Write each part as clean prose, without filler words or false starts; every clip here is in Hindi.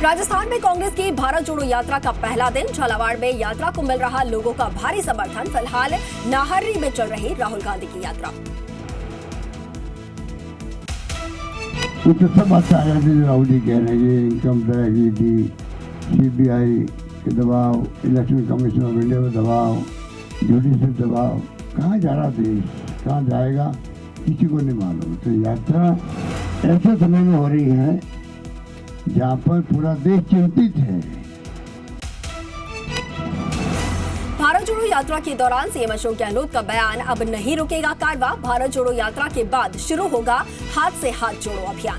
राजस्थान में कांग्रेस की भारत जोड़ो यात्रा का पहला दिन। झालावाड़ में यात्रा को मिल रहा लोगों का भारी समर्थन। फिलहाल नाहर्री में चल रही राहुल गांधी की यात्रा। कुछ सब बातें आ जाती है। राहुल जी कह रहे हैं इनकम टैक्स की सीबीआई के दबाव, इलेक्शन कमीशन ऑफ इंडिया में दबाव, जुडिशल दबाव। कहाँ जा रहा देश, कहाँ जाएगा किसी को नहीं मालूम। तो यात्रा ऐसे समय में हो रही है जहाँ पर पूरा देश चिंतित है। भारत जोड़ो यात्रा के दौरान सीएम अशोक गहलोत का बयान, अब नहीं रुकेगा कारवां। भारत जोड़ो यात्रा के बाद शुरू होगा हाथ से हाथ जोड़ो अभियान।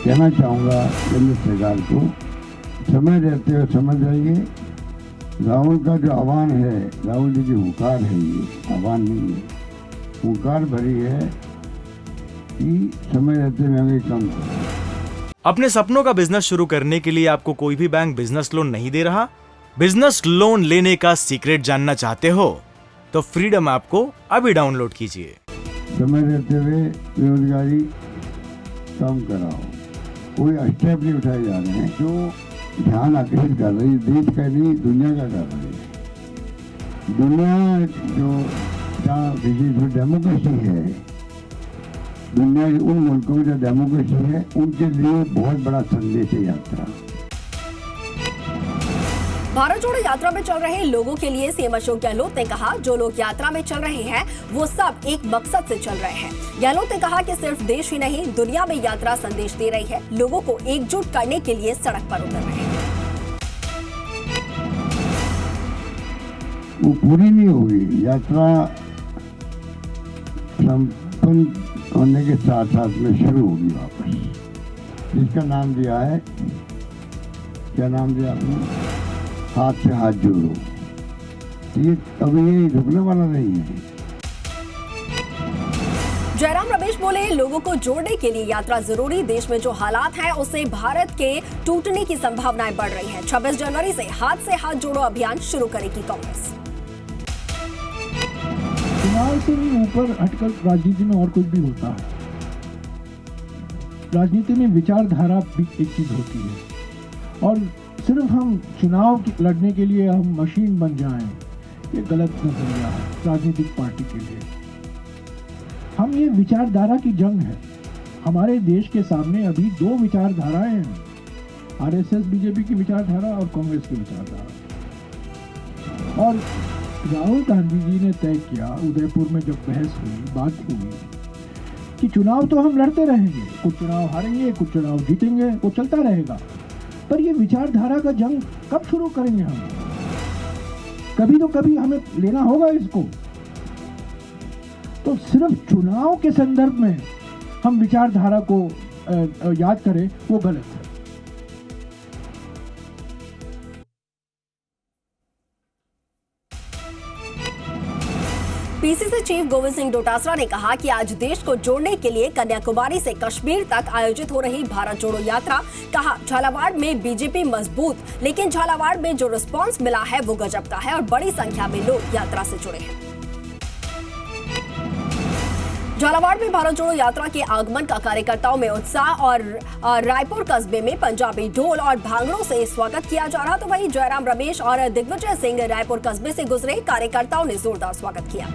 कहना चाहूँगा केंद्र सरकार को समय रहते हुए समझ जाइए। राहुल का जो आह्वान है, राहुल जी की हुंकार है, ये आह्वान नहीं है, हुंकार भरी है कि समय रहते महंगाई कम करो। अपने सपनों का बिजनेस शुरू करने के लिए आपको कोई भी बैंक बिजनेस लोन नहीं दे रहा? बिजनेस लोन लेने का सीक्रेट जानना चाहते हो तो फ्रीडम ऐप को अभी डाउनलोड कीजिए। समय रहते हुए बेरोजगारी कम कराओ। कोई स्टेप नहीं उठाए जा रहे हैं जो ध्यान आकर्षित कर रही है, देश का नहीं दुनिया का कर रही है। दुनिया जो जहाँ डेमोक्रेसी है, दुनिया के उन मुल्कों में जो डेमोक्रेसी है, उनके लिए बहुत बड़ा संदेश है यात्रा। भारत जोड़ो यात्रा में चल रहे लोगों के लिए सीएम अशोक गहलोत ने कहा, जो लोग यात्रा में चल रहे हैं वो सब एक मकसद से चल रहे हैं। गहलोत ने कहा कि सिर्फ देश ही नहीं दुनिया में यात्रा संदेश दे रही है, लोगों को एकजुट करने के लिए सड़क पर उतर रहे हैं। वो पूरी नहीं हुई यात्रा, संपन्न होने के साथ साथ में शुरू होगी वापस। इसका नाम दिया है, क्या नाम दिया आपने? हाथ से हाथ जोड़ो। ये अभी ये रुकने वाला नहीं है। जयराम रमेश बोले, लोगों को जोड़ने के लिए यात्रा जरूरी। देश में जो हालात हैं उससे भारत के टूटने की संभावनाएं बढ़ रही हैं। 26 जनवरी से हाथ जोड़ो अभियान शुरू करेगी कांग्रेस। चुनाव से भी ऊपर हटकर राजनीति में और कुछ भी होता है। राजनीति में विचारधारा भी एक चीज होती है और सिर्फ हम चुनाव लड़ने के लिए हम मशीन बन जाएं, ये गलत नजरिया है राजनीतिक पार्टी के लिए। हम ये विचारधारा की जंग है। हमारे देश के सामने अभी दो विचारधाराएं हैं, आरएसएस बीजेपी की विचारधारा और कांग्रेस की विचारधारा। और राहुल गांधी जी ने तय किया, उदयपुर में जब बहस हुई, बात हुई कि चुनाव तो हम लड़ते रहेंगे, कुछ चुनाव हारेंगे, कुछ चुनाव जीतेंगे, वो चलता रहेगा, पर ये विचारधारा का जंग कब शुरू करेंगे हम? कभी तो कभी हमें लेना होगा इसको। तो सिर्फ चुनाव के संदर्भ में हम विचारधारा को याद करें, वो गलत है। पीसीसी चीफ गोविंद सिंह डोटासरा ने कहा कि आज देश को जोड़ने के लिए कन्याकुमारी से कश्मीर तक आयोजित हो रही भारत जोड़ो यात्रा, कहा झालावाड़ में बीजेपी मजबूत, लेकिन झालावाड़ में जो रिस्पांस मिला है वो गजब का है और बड़ी संख्या में लोग यात्रा से जुड़े हैं। झालावाड़ में भारत जोड़ो यात्रा के आगमन का कार्यकर्ताओं में उत्साह और रायपुर कस्बे में पंजाबी ढोल और भांगड़ों से स्वागत किया जा रहा। तो वहीं जयराम रमेश और दिग्विजय सिंह रायपुर कस्बे से गुजरे, कार्यकर्ताओं ने जोरदार स्वागत किया।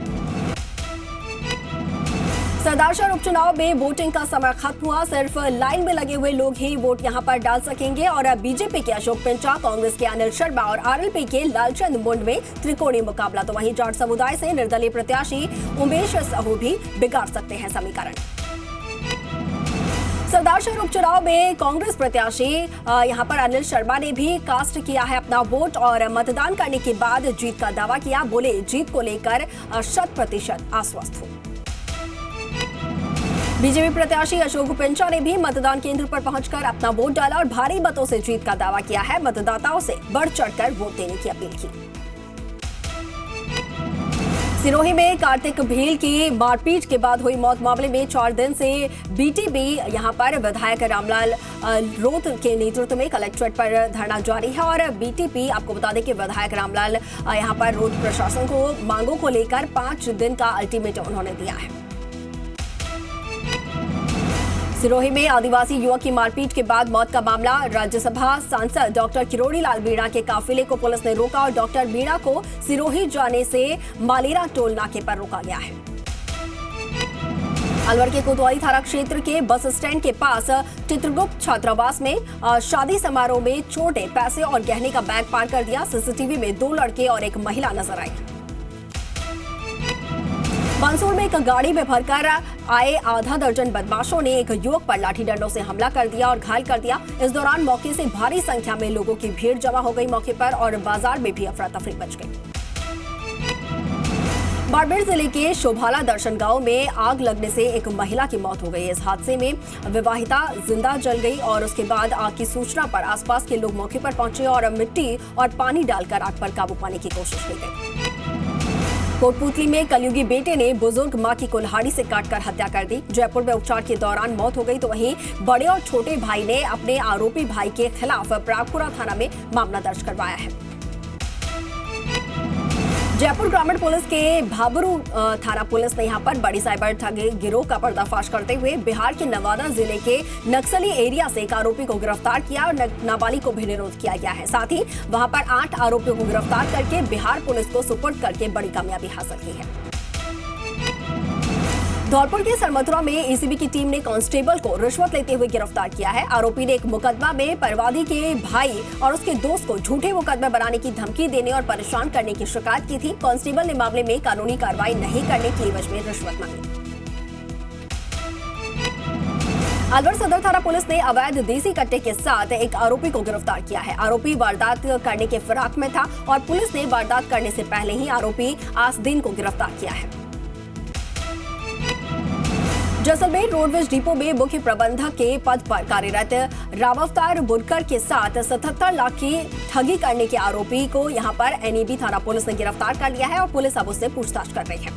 सरदारशहर उपचुनाव में वोटिंग का समय खत्म हुआ। सिर्फ लाइन में लगे हुए लोग ही वोट यहां पर डाल सकेंगे और बीजेपी के अशोक पिंचा, कांग्रेस के अनिल शर्मा और आरएलपी के लालचंद मुंड में त्रिकोणीय मुकाबला। तो वहीं जाट समुदाय से निर्दलीय प्रत्याशी उमेश साहू भी बिगाड़ सकते हैं समीकरण। सरदारशहर उपचुनाव में कांग्रेस प्रत्याशी यहां पर अनिल शर्मा ने भी कास्ट किया है अपना वोट और मतदान करने के बाद जीत का दावा किया। बोले, जीत को लेकर 100% आश्वस्त हूं। बीजेपी प्रत्याशी अशोक पिंचा ने भी मतदान केंद्र पर पहुंचकर अपना वोट डाला और भारी मतों से जीत का दावा किया है। मतदाताओं से बढ़ चढ़कर वोट देने की अपील की। सिरोही में कार्तिक भील की मारपीट के बाद हुई मौत मामले में 4 दिन से बीटीबी यहां पर विधायक रामलाल रोत के नेतृत्व में कलेक्ट्रेट पर धरना जारी है और बीटीपी, आपको बता दें कि विधायक रामलाल यहां पर रोत प्रशासन को मांगों को लेकर 5 दिन का अल्टीमेटम उन्होंने दिया है। सिरोही में आदिवासी युवक की मारपीट के बाद मौत का मामला। राज्यसभा सांसद डॉक्टर किरोड़ी लाल मीणा के काफिले को पुलिस ने रोका और डॉक्टर मीणा को सिरोही जाने से मालेरा टोल नाके पर रोका गया है। अलवर के कोतवाली थाना क्षेत्र के बस स्टैंड के पास चित्रगुप्त छात्रावास में शादी समारोह में चोर ने पैसे और गहने का बैग पार कर दिया। सीसीटीवी में 2 लड़के और एक महिला नजर आई। मंदसौर में एक गाड़ी में भरकर आए आधा दर्जन बदमाशों ने एक युवक पर लाठी डंडों से हमला कर दिया और घायल कर दिया। इस दौरान मौके से भारी संख्या में लोगों की भीड़ जमा हो गई मौके पर और बाजार में भी अफरा तफरी मच गई। बाड़मेर जिले के शोभाला दर्शन गांव में आग लगने से एक महिला की मौत हो गई। इस हादसे में विवाहिता जिंदा जल गई और उसके बाद आग की सूचना पर आसपास के लोग मौके पर पहुंचे और मिट्टी और पानी डालकर आग पर काबू पाने की कोशिश की गई। कोटपूतली में कलयुगी बेटे ने बुजुर्ग मां की कुल्हाड़ी से काटकर हत्या कर दी। जयपुर में उपचार के दौरान मौत हो गई तो वहीं बड़े और छोटे भाई ने अपने आरोपी भाई के खिलाफ प्रागपुरा थाना में मामला दर्ज करवाया है। जयपुर ग्रामीण पुलिस के भाबरू थाना पुलिस ने यहां पर बड़ी साइबर ठगी गिरोह का पर्दाफाश करते हुए बिहार के नवादा जिले के नक्सली एरिया से एक आरोपी को गिरफ्तार किया और नाबालिग को भी निरोध किया गया है। साथ ही वहां पर 8 आरोपियों को गिरफ्तार करके बिहार पुलिस को सुपुर्द करके बड़ी कामयाबी हासिल की है। धौलपुर के सरमथुरा में एसीबी की टीम ने कांस्टेबल को रिश्वत लेते हुए गिरफ्तार किया है। आरोपी ने एक मुकदमा में परवादी के भाई और उसके दोस्त को झूठे मुकदमे बनाने की धमकी देने और परेशान करने की शिकायत की थी। कांस्टेबल ने मामले में कानूनी कार्रवाई नहीं करने की एवज में रिश्वत मांगी। अलवर सदर थाना पुलिस ने अवैध देसी कट्टे के साथ एक आरोपी को गिरफ्तार किया है। आरोपी वारदात करने के फिराक में था और पुलिस ने वारदात करने से पहले ही आरोपी आसदीन को गिरफ्तार किया है। जैसलमेर रोडवेज डिपो में मुख्य प्रबंधक के पद पर कार्यरत रावअवतार बुनकर के साथ 77 लाख की ठगी करने के आरोपी को यहां पर एनईबी थाना पुलिस ने गिरफ्तार कर लिया है और पुलिस अब उससे पूछताछ कर रही है।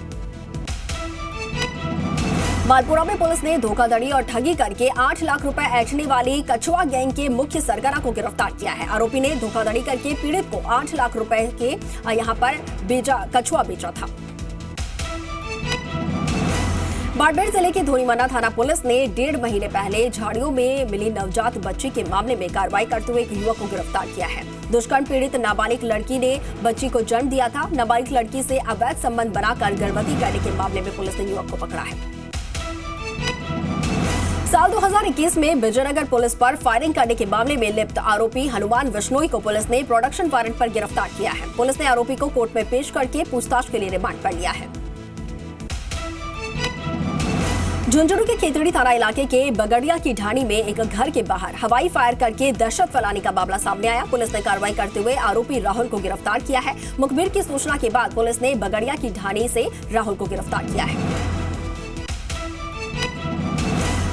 मालपुरा में पुलिस ने धोखाधड़ी और ठगी करके 8 लाख रुपए ऐंठने वाली कछुआ गैंग के मुख्य सरगना को गिरफ्तार किया है। आरोपी ने धोखाधड़ी करके पीड़ित को 8 लाख रुपए के यहां पर कछुआ बेचा था। बाड़मेर जिले के धोनीमन्ना थाना पुलिस ने 1.5 महीने पहले झाड़ियों में मिली नवजात बच्ची के मामले में कार्रवाई करते हुए एक युवक को गिरफ्तार किया है। दुष्कर्म पीड़ित नाबालिग लड़की ने बच्ची को जन्म दिया था। नाबालिग लड़की से अवैध संबंध बनाकर गर्भवती करने के मामले में पुलिस ने युवक को पकड़ा है। साल 2021 में विजयनगर पुलिस पर फायरिंग करने के मामले में लिप्त आरोपी हनुमान विश्नोई को पुलिस ने प्रोडक्शन वारंट पर गिरफ्तार किया है। पुलिस ने आरोपी को कोर्ट में पेश करके पूछताछ के लिए रिमांड पर लिया है। झुंझुनू के खेतड़ी थाना इलाके के बगड़िया की ढाणी में एक घर के बाहर हवाई फायर करके दहशत फैलाने का मामला सामने आया। पुलिस ने कार्रवाई करते हुए आरोपी राहुल को गिरफ्तार किया है। मुखबिर की सूचना के बाद पुलिस ने बगड़िया की ढाणी से राहुल को गिरफ्तार किया है।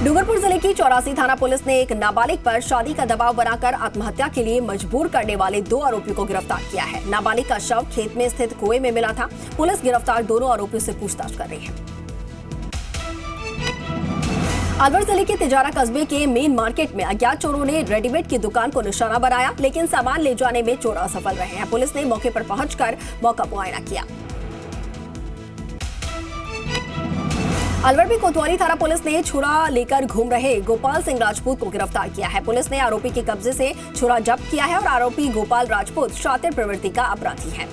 डूंगरपुर जिले की 84 थाना पुलिस ने एक नाबालिग पर शादी का दबाव बनाकर आत्महत्या के लिए मजबूर करने वाले 2 आरोपियों को गिरफ्तार किया है। नाबालिग का शव खेत में स्थित कुएं में मिला था। पुलिस गिरफ्तार दोनों आरोपियों से पूछताछ कर रही है। अलवर जिले के तिजारा कस्बे के मेन मार्केट में अज्ञात चोरों ने रेडीमेड की दुकान को निशाना बनाया, लेकिन सामान ले जाने में चोर असफल रहे हैं। पुलिस ने मौके पर पहुंचकर मौका मुआयना किया। अलवर में कोतवाली थाना पुलिस ने छुरा लेकर घूम रहे गोपाल सिंह राजपूत को गिरफ्तार किया है। पुलिस ने आरोपी के कब्जे से छुरा जब्त किया है और आरोपी गोपाल राजपूत शातिर प्रवृत्ति का अपराधी है।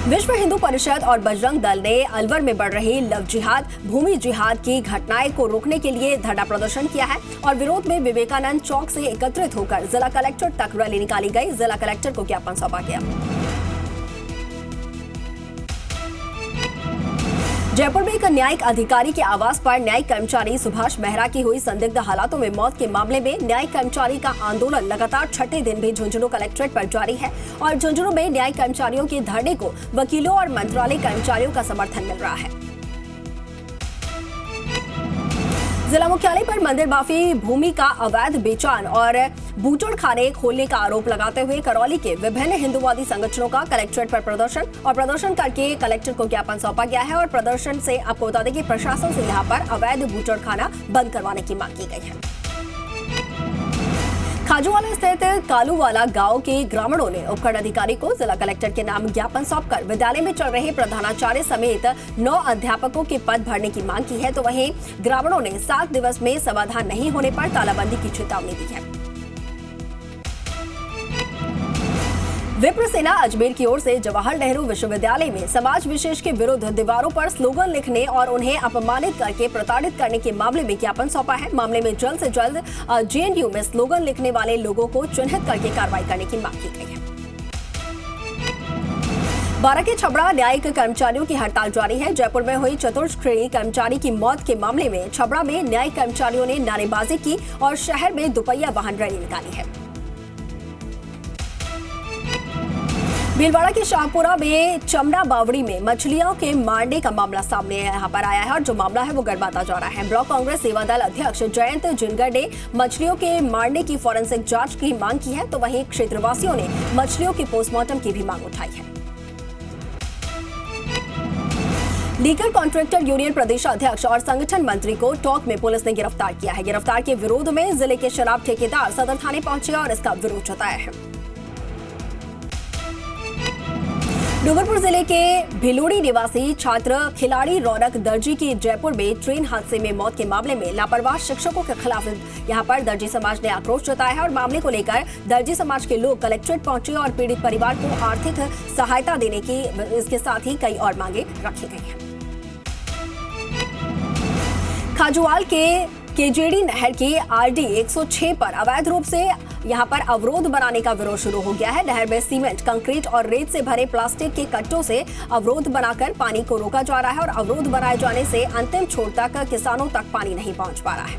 विश्व हिंदू परिषद और बजरंग दल ने अलवर में बढ़ रही लव जिहाद, भूमि जिहाद की घटनाएं को रोकने के लिए धरना प्रदर्शन किया है और विरोध में विवेकानंद चौक से एकत्रित होकर जिला कलेक्टर तक रैली निकाली गई। जिला कलेक्टर को ज्ञापन सौंपा गया। जयपुर में एक न्यायिक अधिकारी के आवास पर न्यायिक कर्मचारी सुभाष मेहरा की हुई संदिग्ध हालातों में मौत के मामले में न्यायिक कर्मचारी का आंदोलन लगातार छठे दिन भी झुंझुनू कलेक्ट्रेट पर जारी है और झुंझुनू में न्यायिक कर्मचारियों के धरने को वकीलों और मंत्रालय कर्मचारियों का समर्थन मिल रहा है। जिला मुख्यालय पर मंदिर माफी भूमि का अवैध बेचान और बूचड़ खाने खोलने का आरोप लगाते हुए करौली के विभिन्न हिंदूवादी संगठनों का कलेक्ट्रेट पर प्रदर्शन करके कलेक्टर को ज्ञापन सौंपा गया है और प्रदर्शन से आपको बता दें कि प्रशासन से यहां पर अवैध बूचड़ खाना बंद करवाने की मांग की गई है। खाजूवाला स्थित कालूवाला गांव के ग्रामीणों ने उपखंड अधिकारी को जिला कलेक्टर के नाम ज्ञापन सौंपकर विद्यालय में चल रहे प्रधानाचार्य समेत 9 अध्यापकों के पद भरने की मांग की है। तो वहीं ग्रामीणों ने 7 दिवस में समाधान नहीं होने पर तालाबंदी की चेतावनी दी है। विप्र सेना अजमेर की ओर से जवाहर नेहरू विश्वविद्यालय में समाज विशेष के विरुद्ध दीवारों पर स्लोगन लिखने और उन्हें अपमानित करके प्रताड़ित करने के मामले में ज्ञापन सौंपा है। मामले में जल्द से जल्द जेएनयू में स्लोगन लिखने वाले लोगों को चिन्हित करके कार्रवाई करने की मांग की गई है। बारां के छबड़ा न्यायिक कर्मचारियों की हड़ताल जारी है। जयपुर में हुई चतुर्थ श्रेणी कर्मचारी की मौत के मामले में छबड़ा में न्यायिक कर्मचारियों ने नारेबाजी की और शहर में दुपहिया वाहन रैली निकाली है। भीलवाड़ा के शाहपुरा में चमड़ा बावड़ी में मछलियों के मारने का मामला सामने यहाँ पर आया है और जो मामला है वो गड़बड़ाता जा रहा है। ब्लॉक कांग्रेस सेवा दल अध्यक्ष जयंत जिनगर ने मछलियों के मारने की फॉरेंसिक जांच की मांग की है। तो वहीं क्षेत्रवासियों ने मछलियों के पोस्टमार्टम की भी मांग उठाई है। लीकर कॉन्ट्रैक्टर यूनियन प्रदेश अध्यक्ष और संगठन मंत्री को टोंक में पुलिस ने गिरफ्तार किया है। गिरफ्तार के विरोध में जिले के शराब ठेकेदार सदर थाने पहुंचे और इसका विरोध जताया है। डूंगरपुर जिले के भिलोड़ी निवासी छात्र खिलाड़ी रौनक दर्जी की जयपुर में ट्रेन हादसे में मौत के मामले में लापरवाह शिक्षकों के खिलाफ यहां पर दर्जी समाज ने आक्रोश जताया है और मामले को लेकर दर्जी समाज के लोग कलेक्ट्रेट पहुंचे और पीड़ित परिवार को आर्थिक सहायता देने की इसके साथ ही कई और मांगे रखी गई हैं। खाजूवाल के केजेड़ी नहर की आरडी 106 पर अवैध रूप से यहां पर अवरोध बनाने का विरोध शुरू हो गया है। नहर में सीमेंट, कंक्रीट और रेत से भरे प्लास्टिक के कट्टों से अवरोध बनाकर पानी को रोका जा रहा है और अवरोध बनाए जाने से अंतिम छोर तक किसानों तक पानी नहीं पहुंच पा रहा है।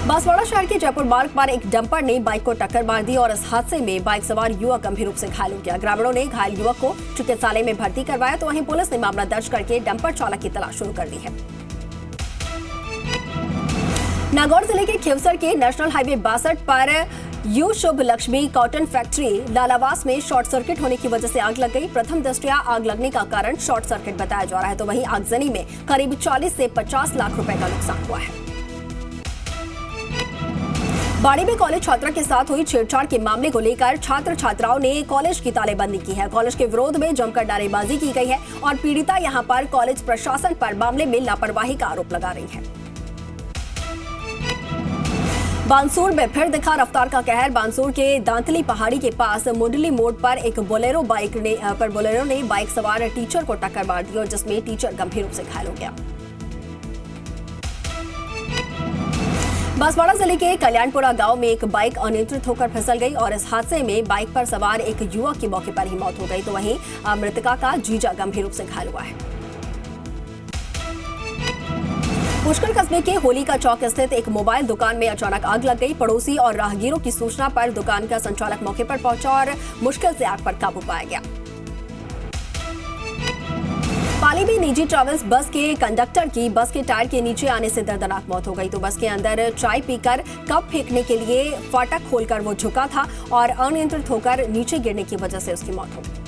बांसवाड़ा शहर के जयपुर मार्ग पर एक डंपर ने बाइक को टक्कर मार दी और इस हादसे में बाइक सवार युवक गंभीर रूप से घायल हो गया। ग्रामीणों ने घायल युवक को चिकित्सालय में भर्ती करवाया। तो वहीं पुलिस ने मामला दर्ज करके डंपर चालक की तलाश शुरू कर दी है। नागौर जिले के खिवसर के नेशनल हाईवे 62 पर you Shubh Lakshmi cotton factory Lalawas में शॉर्ट सर्किट होने की वजह से आग लग गई। प्रथम दृष्टया आग लगने का कारण शॉर्ट सर्किट बताया जा रहा है। तो वहीं आगजनी में करीब 40 से 50 लाख रुपए का नुकसान हुआ है। बाड़ी में कॉलेज छात्रा के साथ हुई छेड़छाड़ के मामले को लेकर छात्र छात्राओं ने कॉलेज की तालेबंदी की है। कॉलेज के विरोध में जमकर नारेबाजी की गई है और पीड़िता यहां पर कॉलेज प्रशासन पर मामले में लापरवाही का आरोप लगा रही है। बानसूर में फिर दिखा रफ्तार का कहर। बानसूर के दांतली पहाड़ी के पास मुंडली मोड़ पर एक बोलेरो ने बाइक सवार टीचर को टक्कर मार दी और जिसमें टीचर गंभीर रूप से घायल हो गया। बांसवाड़ा जिले के कल्याणपुरा गांव में एक बाइक अनियंत्रित होकर फिसल गई और इस हादसे में बाइक पर सवार एक युवक की मौके पर ही मौत हो गई। तो वहीं मृतका का जीजा गंभीर रूप से घायल हुआ है। पुष्कर कस्बे के होली का चौक स्थित एक मोबाइल दुकान में अचानक आग लग गई। पड़ोसी और राहगीरों की सूचना पर दुकान का संचालक मौके पर पहुंचा और मुश्किल से आग पर काबू पाया गया। पाली में निजी ट्रैवल्स बस के कंडक्टर की बस के टायर के नीचे आने से दर्दनाक मौत हो गई। तो बस के अंदर चाय पीकर कप फेंकने के लिए फाटक खोलकर वो झुका था और अनियंत्रित होकर नीचे गिरने की वजह से उसकी मौत हो गई।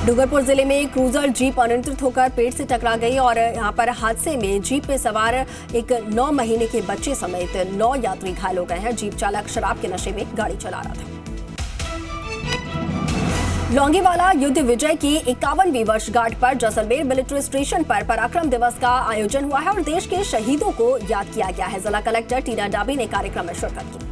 डूंगरपुर जिले में क्रूजर जीप अनियंत्रित होकर पेड़ से टकरा गई और यहां पर हादसे में जीप में सवार एक 9 महीने के बच्चे समेत 9 यात्री घायल हो गए हैं। जीप चालक शराब के नशे में गाड़ी चला रहा था। लौंगीवाला युद्ध विजय की 51वीं वर्षगांठ पर जैसलमेर मिलिट्री स्टेशन पर पराक्रम दिवस का आयोजन हुआ है और देश के शहीदों को याद किया गया है। जिला कलेक्टर टीना डाबी ने कार्यक्रम में शिरकत की।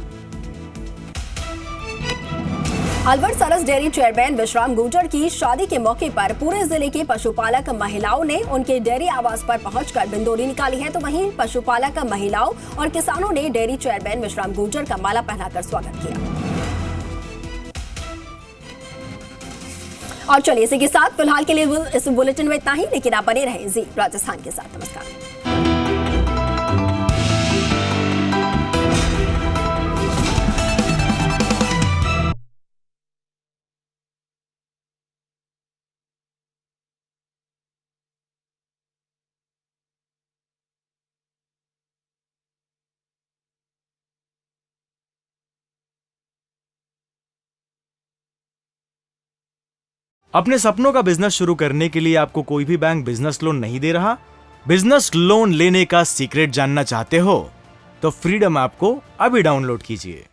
अलवर सरस डेयरी चेयरमैन विश्राम गुर्जर की शादी के मौके पर पूरे जिले के पशुपालक महिलाओं ने उनके डेयरी आवास पर पहुंचकर बिंदोरी निकाली है। तो वहीं पशुपालक महिलाओं और किसानों ने डेयरी चेयरमैन विश्राम गुर्जर का माला पहनाकर स्वागत किया। और चलिए इसी के साथ फिलहाल के लिए इस बुलेटिन में इतना ही, लेकिन आप बने रहें जी राजस्थान के साथ। नमस्कार। अपने सपनों का बिजनेस शुरू करने के लिए आपको कोई भी बैंक बिजनेस लोन नहीं दे रहा? बिजनेस लोन लेने का सीक्रेट जानना चाहते हो तो फ्रीडम ऐप को अभी डाउनलोड कीजिए।